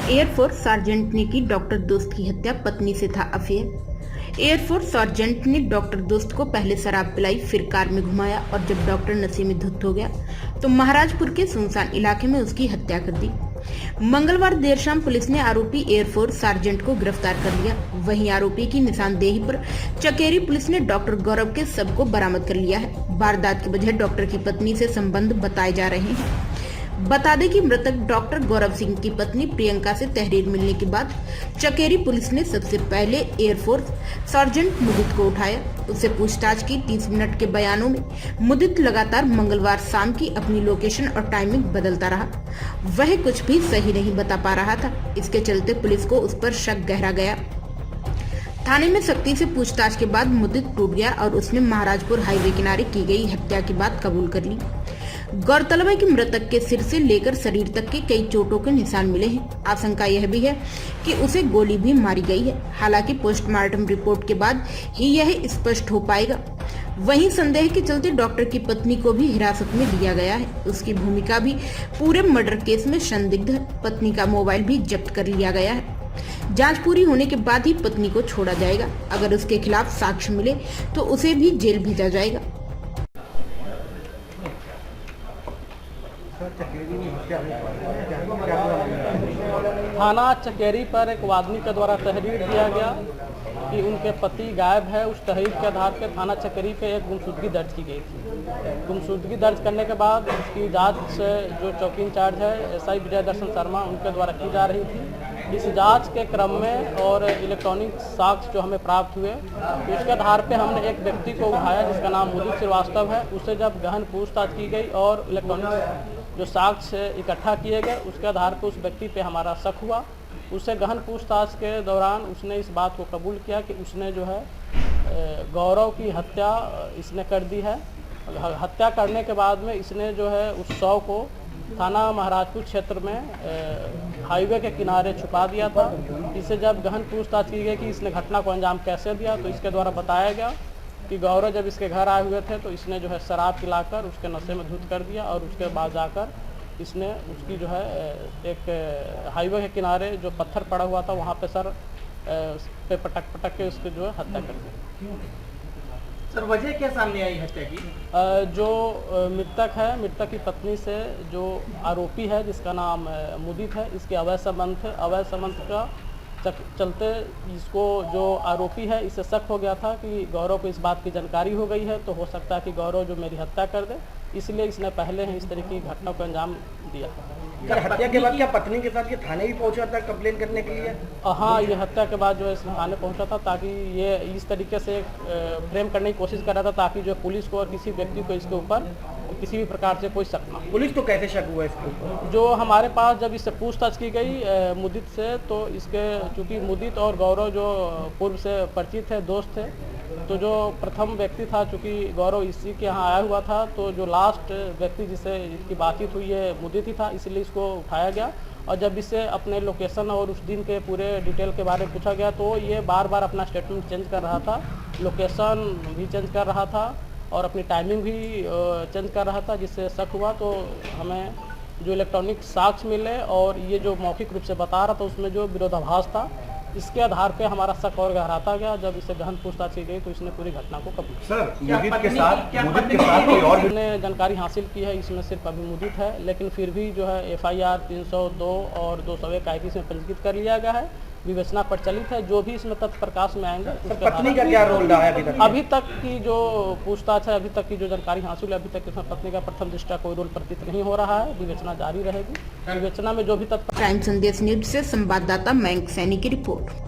Air force sergeant ने की doctor दोस्त की हत्या, पत्नी से था अफेयर। एयरफोर्स सार्जेंट ने डॉक्टर दोस्त को पहले शराब पिलाई, फिर कार में घुमाया और जब डॉक्टर नशे में धुत हो गया तो महाराजपुर के सुनसान इलाके में उसकी हत्या कर दी। मंगलवार देर शाम पुलिस ने आरोपी एयरफोर्स सार्जेंट को गिरफ्तार कर लिया। वहीं आरोपी की निशानदेही पर चकेरी पुलिस ने डॉक्टर गौरव के शव को बरामद कर लिया है। वारदात की वजह डॉक्टर की पत्नी से संबंध बताए जा रहे हैं। बता दें कि मृतक डॉक्टर गौरव सिंह की पत्नी प्रियंका से तहरीर मिलने के बाद चकेरी पुलिस ने सबसे पहले एयरफोर्स सार्जेंट मुदित को उठाया। उससे पूछताछ की। 30 मिनट के बयानों में मुदित लगातार मंगलवार शाम की अपनी लोकेशन और टाइमिंग बदलता रहा। वह कुछ भी सही नहीं बता पा रहा था। इसके चलते पुलिस को उस पर शक गहरा गया। थाने में सख्ती से पूछताछ के बाद मुदित टूट गया और उसने महाराजपुर हाईवे किनारे की गई हत्या की बात कबूल कर ली। गौरतलब है कि मृतक के सिर से लेकर शरीर तक के कई चोटों के निशान मिले हैं। आशंका यह भी है कि उसे गोली भी मारी गई है। हालांकि पोस्टमार्टम रिपोर्ट के बाद ही यह स्पष्ट हो पाएगा। वहीं संदेह के चलते डॉक्टर की पत्नी को भी हिरासत में लिया गया है। उसकी भूमिका भी पूरे मर्डर केस में संदिग्ध है। पत्नी का मोबाइल भी जब्त कर लिया गया है। जांच पूरी होने के बाद ही पत्नी को छोड़ा जाएगा। अगर उसके खिलाफ साक्ष्य मिले तो उसे भी जेल भेजा जाएगा। थाना चकेरी पर एक आदमी के द्वारा तहरीर दिया गया कि उनके पति गायब है। उस तहरीर के आधार पर थाना चकेरी पे एक गुमशुदगी दर्ज की गई थी। गुमशुदगी दर्ज करने के बाद उसकी जांच जो चौकी इंचार्ज है एसआई विजय दर्शन शर्मा उनके द्वारा की जा रही थी। इस जांच के क्रम में और इलेक्ट्रॉनिक साक्ष्य जो हमें प्राप्त हुए तो उसके आधार पर हमने एक व्यक्ति को उठाया जिसका नाम मुदित श्रीवास्तव है। उससे जब गहन पूछताछ की गई और इलेक्ट्रॉनिक जो साक्ष्य इकट्ठा किए गए उसके आधार पर उस व्यक्ति पे हमारा शक हुआ। उससे गहन पूछताछ के दौरान उसने इस बात को कबूल किया कि उसने जो है गौरव की हत्या इसने कर दी है। हत्या करने के बाद में इसने जो है उस शव को थाना महाराजपुर क्षेत्र में हाईवे के किनारे छुपा दिया था। इससे जब गहन पूछताछ की गई कि इसने घटना को अंजाम कैसे दिया तो इसके द्वारा बताया गया कि गौरव जब इसके घर आए हुए थे तो इसने जो है शराब पिलाकर उसके नशे में धुत कर दिया और उसके बाद जाकर इसने उसकी जो है एक हाईवे के किनारे जो पत्थर पड़ा हुआ था वहाँ पे सर पे पटक के उसकी जो है हत्या कर दी। सर वजह क्या सामने आई हत्या की? जो मृतक है, मृतक की पत्नी से जो आरोपी है जिसका नाम मुदित है, इसके अवैध संबंध थे। अवैध संबंध का चलते इसको जो आरोपी है इससे शक हो गया था कि गौरव को इस बात की जानकारी हो गई है तो हो सकता है कि गौरव जो मेरी हत्या कर दे, इसलिए इसने पहले ही इस तरह की घटना को अंजाम दिया। सर हत्या के बाद क्या पत्नी के साथ ये थाने भी पहुंचा था कंप्लेन करने के लिए? हाँ, ये हत्या के बाद जो है इसने थाने पहुंचा था ताकि ये इस तरीके से फ्रेम करने की कोशिश कर रहा था ताकि जो पुलिस को और किसी व्यक्ति को इसके ऊपर किसी भी प्रकार से कोई शक ना। पुलिस को कैसे शक हुआ इसके ऊपर? जो हमारे पास जब इससे पूछताछ की गई मुदित से तो इसके चूँकि मुदित और गौरव जो पूर्व से परिचित थे, दोस्त थे, तो जो प्रथम व्यक्ति था चूँकि गौरव इसी के यहाँ आया हुआ था तो जो लास्ट व्यक्ति जिससे इसकी बातचीत हुई है मुदित ही था, इसलिए इसको उठाया गया। और जब इससे अपने लोकेशन और उस दिन के पूरे डिटेल के बारे में पूछा गया तो ये बार बार अपना स्टेटमेंट चेंज कर रहा था, लोकेशन भी चेंज कर रहा था और अपनी टाइमिंग भी चेंज कर रहा था, जिससे शक हुआ। तो हमें जो इलेक्ट्रॉनिक साक्ष्य मिले और ये जो मौखिक रूप से बता रहा था उसमें जो विरोधाभास था, इसके आधार पे हमारा शक और गहराता गया। जब इससे गहन पूछताछ की गई तो इसने पूरी घटना को कबूल। सर मुदित के साथ कोई और ने जानकारी हासिल की है, इसमें सिर्फ अभी मुदित है, लेकिन फिर भी जो है FIR 302 और 201 IPC में पंजीकृत कर लिया गया है। विवेचना प्रचलित है। जो भी इसमें तथ्य प्रकाश में आएंगे। पत्नी का क्या रोल रहा है अभी तक की जो पूछताछ है, अभी तक की जो जानकारी हासिल है, अभी तक इसमें पत्नी का प्रथम दृष्टया कोई रोल प्रतीत नहीं हो रहा है। विवेचना जारी रहेगी। विवेचना में जो भी तथ्य। टाइम संदेश न्यूज से संवाददाता मयंक सैनी की रिपोर्ट।